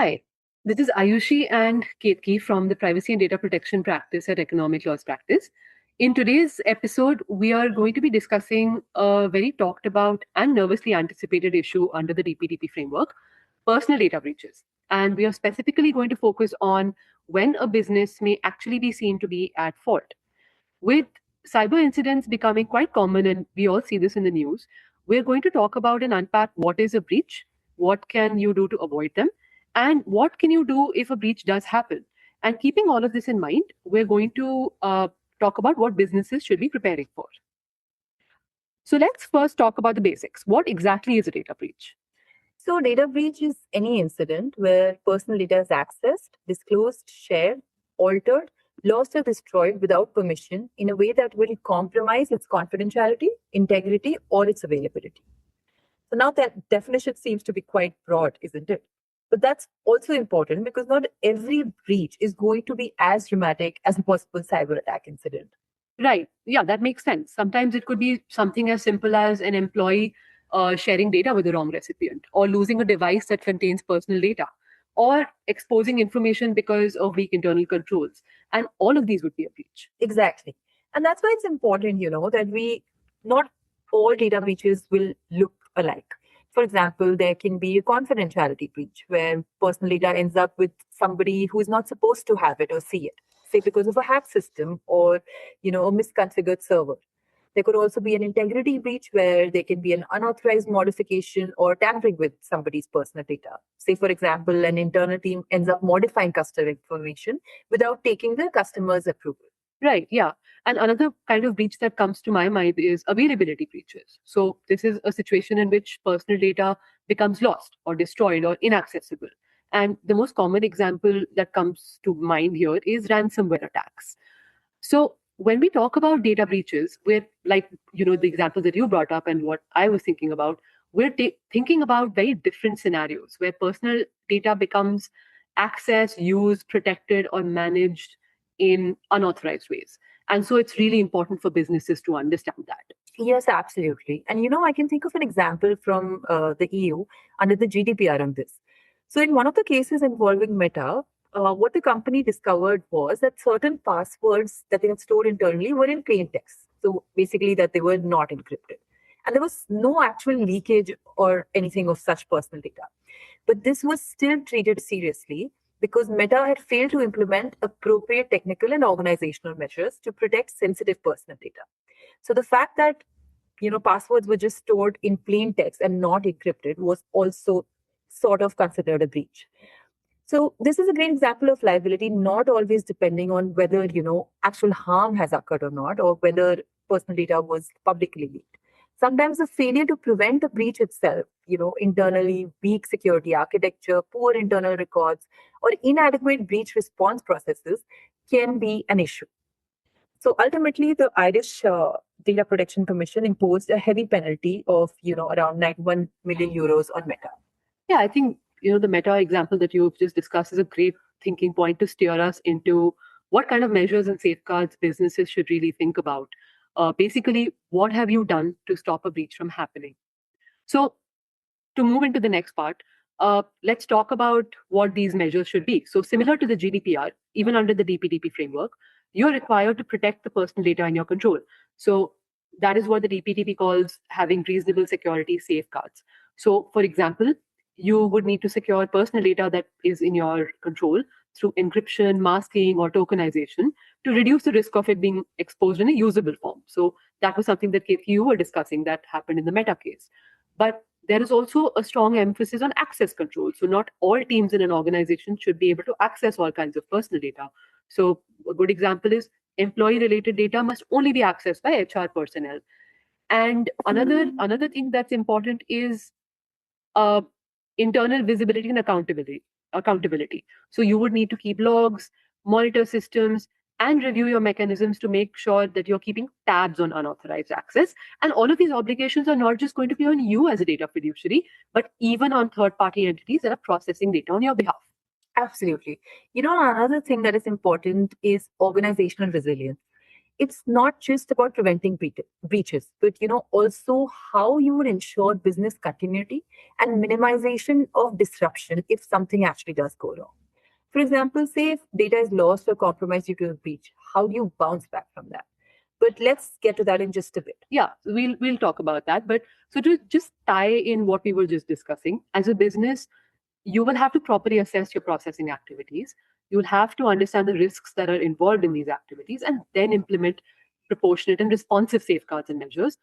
Hi, this is Ayushi and Ketki from the Privacy and Data Protection Practice at Economic Laws Practice. In today's episode, we are going to be discussing a very talked about and nervously anticipated issue under the DPDP framework, personal data breaches. And we are specifically going to focus on when a business may actually be seen to be at fault. With cyber incidents becoming quite common, and we all see this in the news, we're going to talk about and unpack what is a breach, what can you do to avoid them, and what can you do if a breach does happen. And keeping all of this in mind, we're going to talk about what businesses should be preparing for. So let's first talk about the basics. What exactly is a data breach? So, data breach is any incident where personal data is accessed, disclosed, shared, altered, lost, or destroyed without permission in a way that will compromise its confidentiality, integrity, or its availability. So, now that definition seems to be quite broad, isn't it? But that's also important because not every breach is going to be as dramatic as a possible cyber attack incident. Right. Yeah, that makes sense. Sometimes it could be something as simple as an employee sharing data with the wrong recipient, or losing a device that contains personal data, or exposing information because of weak internal controls. And all of these would be a breach. Exactly. And that's why it's important, that we not all data breaches will look alike. For example, there can be a confidentiality breach where personal data ends up with somebody who is not supposed to have it or see it, say because of a hack system or, a misconfigured server. There could also be an integrity breach where there can be an unauthorized modification or tampering with somebody's personal data. Say, for example, an internal team ends up modifying customer information without taking the customer's approval. Right, yeah. And another kind of breach that comes to my mind is availability breaches. So, this is a situation in which personal data becomes lost or destroyed or inaccessible. And the most common example that comes to mind here is ransomware attacks. So, when we talk about data breaches, we're like, the example that you brought up and what I was thinking about, we're thinking about very different scenarios where personal data becomes accessed, used, protected, or managed in unauthorized ways. And so it's really important for businesses to understand that. Yes, absolutely. And I can think of an example from the EU under the GDPR on this. So, in one of the cases involving Meta, what the company discovered was that certain passwords that they had stored internally were in plain text. So, basically, that they were not encrypted. And there was no actual leakage or anything of such personal data. But this was still treated seriously because Meta had failed to implement appropriate technical and organizational measures to protect sensitive personal data. So the fact that passwords were just stored in plain text and not encrypted was also sort of considered a breach. So this is a great example of liability not always depending on whether actual harm has occurred or not, or whether personal data was publicly leaked. Sometimes the failure to prevent the breach itself, internally weak security architecture, poor internal records, or inadequate breach response processes can be an issue. So ultimately, the Irish Data Protection Commission imposed a heavy penalty of, around 91 million euros on Meta. Yeah, I think, the Meta example that you've just discussed is a great thinking point to steer us into what kind of measures and safeguards businesses should really think about. Basically, what have you done to stop a breach from happening? So, to move into the next part, let's talk about what these measures should be. So, similar to the GDPR, even under the DPDP framework, you're required to protect the personal data in your control. So, that is what the DPDP calls having reasonable security safeguards. So, for example, you would need to secure personal data that is in your control through encryption, masking, or tokenization to reduce the risk of it being exposed in a usable form. So, that was something that you were discussing that happened in the Meta case. But there is also a strong emphasis on access control. So not all teams in an organization should be able to access all kinds of personal data. So a good example is employee-related data must only be accessed by HR personnel. And another thing that's important is uh, internal visibility and accountability. So you would need to keep logs, monitor systems, and review your mechanisms to make sure that you're keeping tabs on unauthorized access. And all of these obligations are not just going to be on you as a data fiduciary, but even on third-party entities that are processing data on your behalf. Absolutely. Another thing that is important is organizational resilience. it's not just about preventing breaches, but also how you would ensure business continuity and minimization of disruption if something actually does go wrong. For example, say if data is lost or compromised due to a breach, how do you bounce back from that? But let's get to that in just a bit. Yeah, we'll talk about that. But so to just tie in what we were just discussing, as a business, you will have to properly assess your processing activities. You'll have to understand the risks that are involved in these activities and then implement proportionate and responsive safeguards and measures,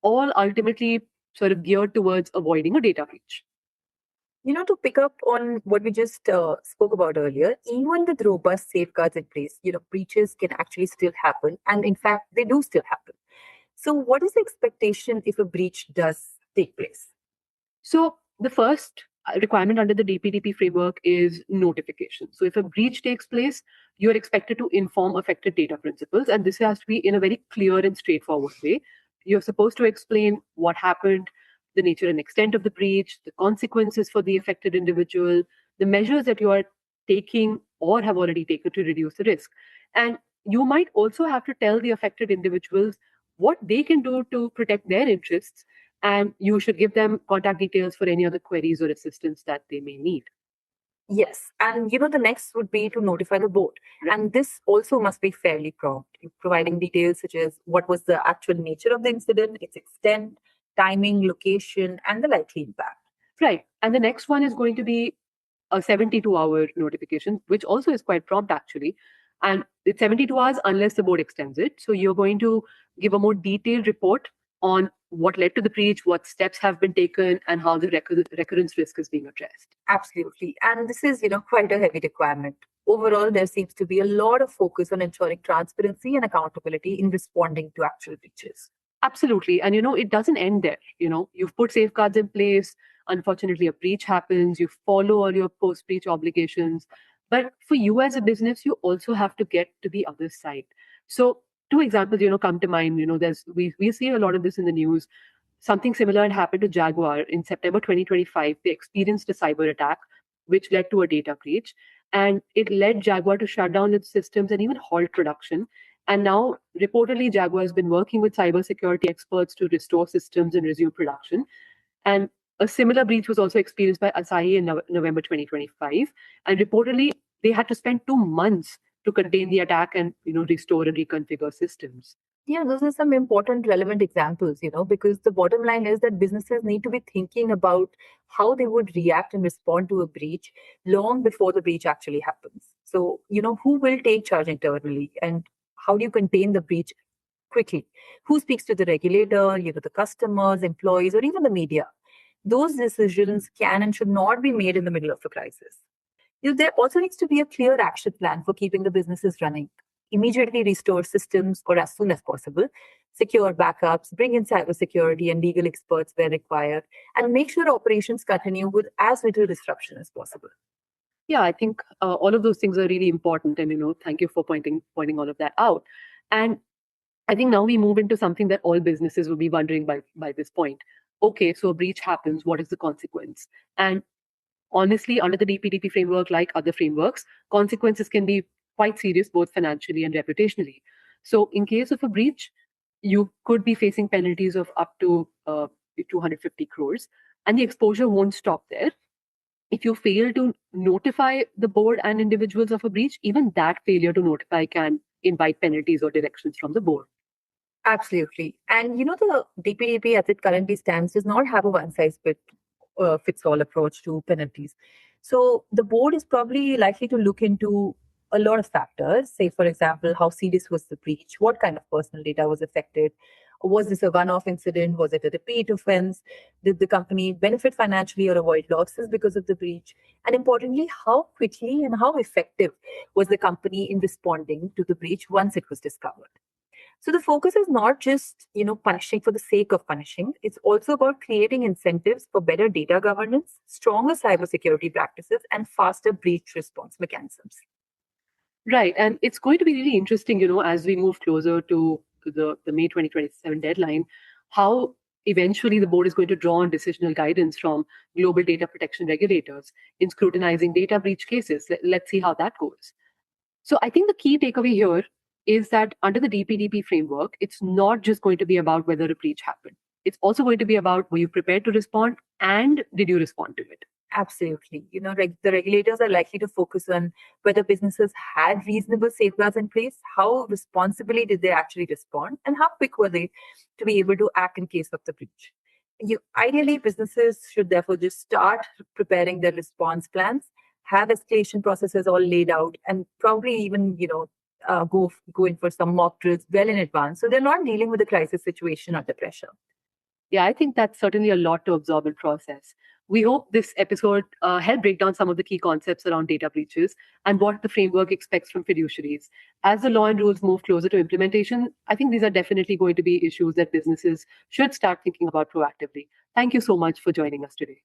all ultimately sort of geared towards avoiding a data breach. To pick up on what we just spoke about earlier, even with robust safeguards in place, breaches can actually still happen. And in fact, they do still happen. So, what is the expectation if a breach does take place? So the first requirement under the DPDP framework is notification. So if a breach takes place, you are expected to inform affected data principals, and this has to be in a very clear and straightforward way. You're supposed to explain what happened, the nature and extent of the breach, the consequences for the affected individual, the measures that you are taking or have already taken to reduce the risk. And you might also have to tell the affected individuals what they can do to protect their interests, and you should give them contact details for any other queries or assistance that they may need. Yes. And the next would be to notify the board. And this also must be fairly prompt, providing details such as what was the actual nature of the incident, its extent, timing, location, and the likely impact. Right. And the next one is going to be a 72-hour notification, which also is quite prompt actually. And it's 72 hours unless the board extends it. So you're going to give a more detailed report on what led to the breach, what steps have been taken, and how the recurrence risk is being addressed. Absolutely. And this is, quite a heavy requirement. Overall, there seems to be a lot of focus on ensuring transparency and accountability in responding to actual breaches. Absolutely. And it doesn't end there. You've put safeguards in place. Unfortunately, a breach happens. You follow all your post breach obligations. But for you as a business, you also have to get to the other side. So, two examples, come to mind. We see a lot of this in the news. Something similar had happened to Jaguar in September 2025. They experienced a cyber attack, which led to a data breach. And it led Jaguar to shut down its systems and even halt production. And now, reportedly, Jaguar has been working with cybersecurity experts to restore systems and resume production. And a similar breach was also experienced by Asahi in November 2025. And reportedly, they had to spend 2 months to contain the attack and restore and reconfigure systems. Yeah, those are some important, relevant examples, because the bottom line is that businesses need to be thinking about how they would react and respond to a breach long before the breach actually happens. So, who will take charge internally and how do you contain the breach quickly? Who speaks to the regulator, the customers, employees, or even the media? Those decisions can and should not be made in the middle of a crisis. There also needs to be a clear action plan for keeping the businesses running. Immediately restore systems or as soon as possible, secure backups, bring in cybersecurity and legal experts where required, and make sure operations continue with as little disruption as possible. Yeah, I think all of those things are really important, and thank you for pointing all of that out. And I think now we move into something that all businesses will be wondering by this point. Okay, so a breach happens. What is the consequence? And honestly, under the DPDP framework, like other frameworks, consequences can be quite serious, both financially and reputationally. So, in case of a breach, you could be facing penalties of up to 250 crores, and the exposure won't stop there. If you fail to notify the board and individuals of a breach, even that failure to notify can invite penalties or directions from the board. Absolutely. And the DPDP as it currently stands does not have a one size fits all approach to penalties. So the board is probably likely to look into a lot of factors. Say, for example, how serious was the breach? What kind of personal data was affected? Was this a one off incident? Was it a repeat offense? Did the company benefit financially or avoid losses because of the breach? And importantly, how quickly and how effective was the company in responding to the breach once it was discovered? So the focus is not just, punishing for the sake of punishing. It's also about creating incentives for better data governance, stronger cybersecurity practices, and faster breach response mechanisms. Right. And it's going to be really interesting, as we move closer to the May 2027 deadline, how eventually the board is going to draw on decisional guidance from global data protection regulators in scrutinizing data breach cases. Let's see how that goes. So I think the key takeaway here is that under the DPDP framework, it's not just going to be about whether a breach happened. It's also going to be about, were you prepared to respond and did you respond to it? Absolutely. The regulators are likely to focus on whether businesses had reasonable safeguards in place, how responsibly did they actually respond, and how quick were they to be able to act in case of the breach. Ideally, businesses should therefore just start preparing their response plans, have escalation processes all laid out, and probably even, go in for some mock drills well in advance, so they're not dealing with a crisis situation under pressure. Yeah, I think that's certainly a lot to absorb and process. We hope this episode helped break down some of the key concepts around data breaches and what the framework expects from fiduciaries. As the law and rules move closer to implementation, I think these are definitely going to be issues that businesses should start thinking about proactively. Thank you so much for joining us today.